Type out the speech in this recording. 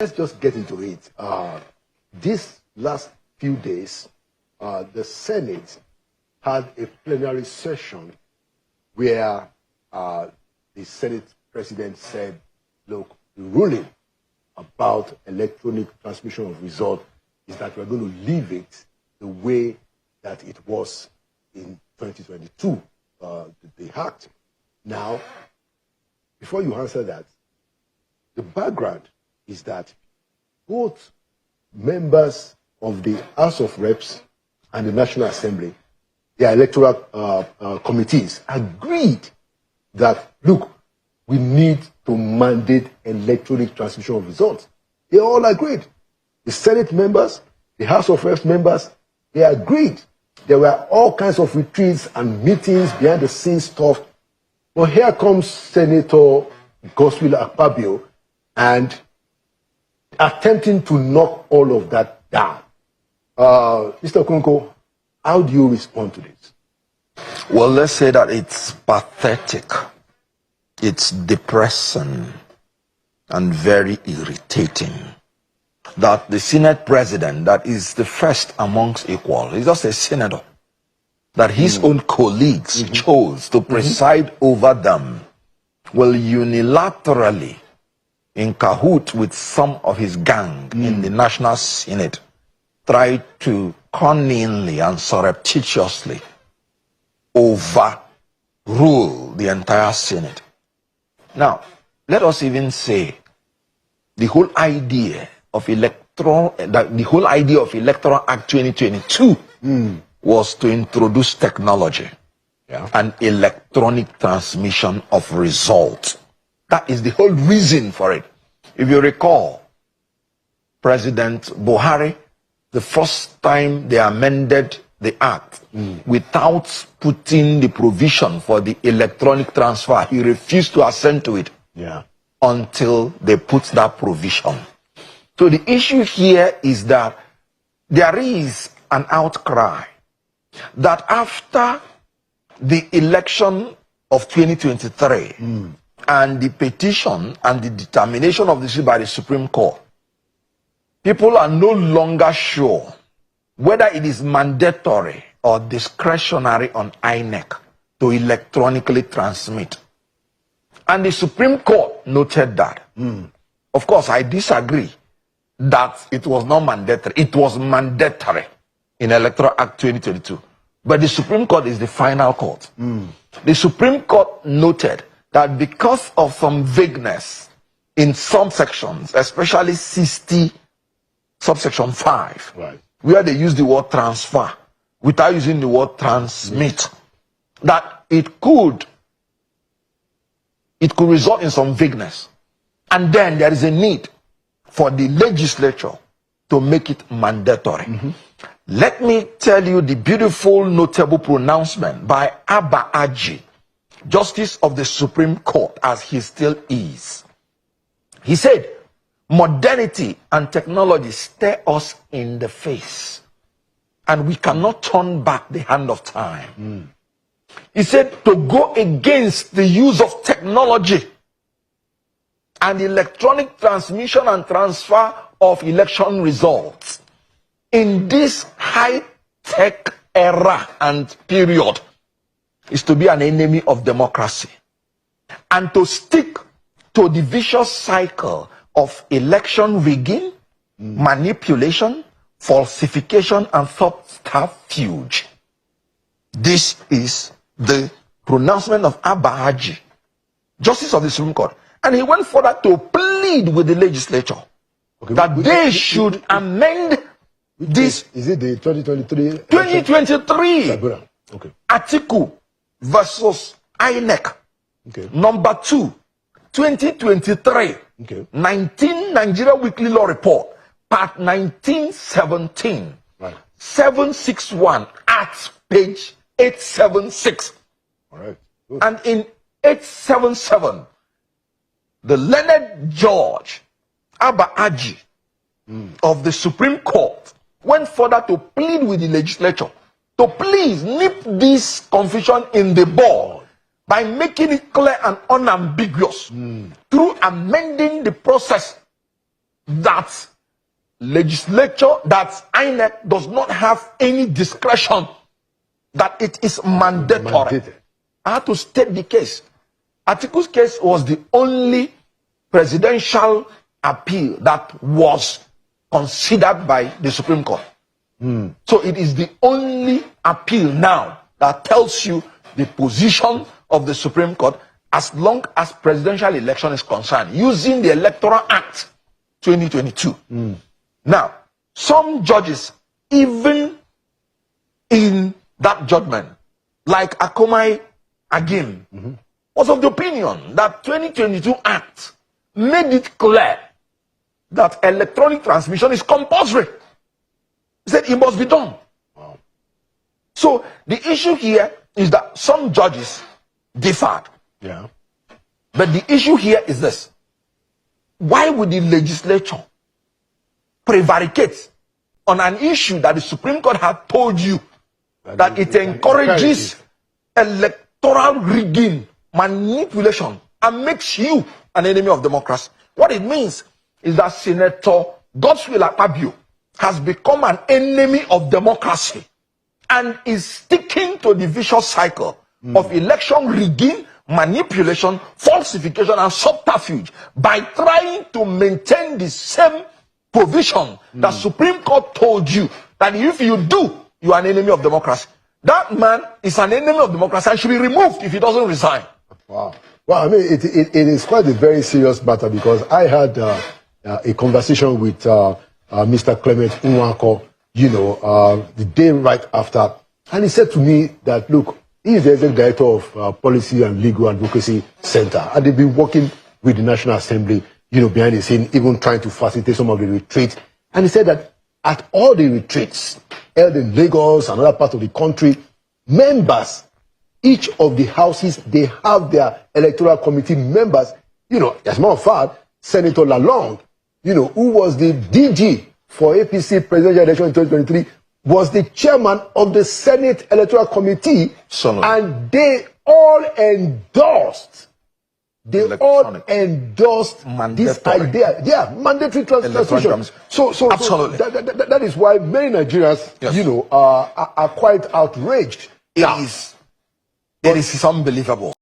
Let's just get into it. These last few days, the Senate had a plenary session where the Senate president said, look, the ruling about electronic transmission of results is that we're going to leave it the way that it was in 2022, the act. Now, before you answer that, the background is that both members of the House of Reps and the National Assembly, their electoral committees, agreed that, look, we need to mandate electronic transmission of results. They all agreed. The Senate members, the House of Reps members, they agreed. There were all kinds of retreats and meetings, behind the scenes stuff. But here comes Senator Godswill Akpabio and attempting to knock all of that down. Mr. Okonkwo, how do you respond to this? Well, let's say that it's pathetic, it's depressing, and very irritating that the Senate president, that is the first amongst equal, he's just a senator, that his own colleagues chose to preside over them, will unilaterally, in cahoot with some of his gang in the National Senate, try to cunningly and surreptitiously overrule the entire Senate. Now, let us even say the whole idea of Electoral Act 2022 was to introduce technology and electronic transmission of results. That is the whole reason for it. If you recall, President Buhari, the first time they amended the act without putting the provision for the electronic transfer, he refused to assent to it until they put that provision. So the issue here is that there is an outcry that after the election of 2023 and the petition and the determination of the issue by the Supreme Court, people are no longer sure whether it is mandatory or discretionary on INEC to electronically transmit. And the Supreme Court noted that. Of course, I disagree that it was not mandatory. It was mandatory in Electoral Act 2022. But the Supreme Court is the final court. The Supreme Court noted that because of some vagueness in some sections, especially 60 subsection 5, where they use the word transfer without using the word transmit, that it could result in some vagueness. And then there is a need for the legislature to make it mandatory. Let me tell you the beautiful, notable pronouncement by Abba Aji, Justice of the Supreme Court, as he still is. He said, modernity and technology stare us in the face, and we cannot turn back the hand of time. He said, to go against the use of technology and electronic transmission and transfer of election results in this high-tech era and period is to be an enemy of democracy, and to stick to the vicious cycle of election rigging, manipulation, falsification, and subterfuge. This is the pronouncement of Abba Haji, Justice of the Supreme Court. And he went further to plead with the legislature that they should amend this. Is it the 2023? 2023 article versus INEC. Number 2, 2023. 19 Nigeria Weekly Law Report, part 1917, 761 at page 876. And in 877, the learned judge Abba Aji of the Supreme Court went further to plead with the legislature to please nip this confusion in the bud by making it clear and unambiguous through amending the process that legislature, that INEC does not have any discretion, that it is mandatory. Mandated. I had to state the case. Atiku's case was the only presidential appeal that was considered by the Supreme Court. So it is the only appeal now that tells you the position of the Supreme Court as long as presidential election is concerned, using the Electoral Act 2022. Now, some judges, even in that judgment, like Akomai again, was of the opinion that 2022 Act made it clear that electronic transmission is compulsory. He said it must be done. Wow. So the issue here is that some judges differed. Yeah. But the issue here is this. Why would the legislature prevaricate on an issue that the Supreme Court had told you that it encourages electoral rigging, manipulation, and makes you an enemy of democracy? What it means is that Senator Godswill Akpabio has become an enemy of democracy and is sticking to the vicious cycle of election rigging, manipulation, falsification, and subterfuge by trying to maintain the same provision that Supreme Court told you that if you do, you are an enemy of democracy. That man is an enemy of democracy and should be removed if he doesn't resign. Wow. Well, I mean, it is quite a very serious matter, because I had a conversation with Mr. Kenneth Okonkwo, the day right after, and he said to me that, look, he is the executive director of Policy and Legal Advocacy Center, and they've been working with the National Assembly, behind the scene, even trying to facilitate some of the retreats. And he said that at all the retreats held in Lagos and other parts of the country, members, each of the houses, they have their electoral committee members. As a matter of fact, Senator Lalong, who was the DG for APC presidential election in 2023, was the chairman of the Senate Electoral Committee, and they all endorsed. They all endorsed this idea. Yeah, mandatory transmission. So absolutely. That is why many Nigerians, are quite outraged. It is unbelievable.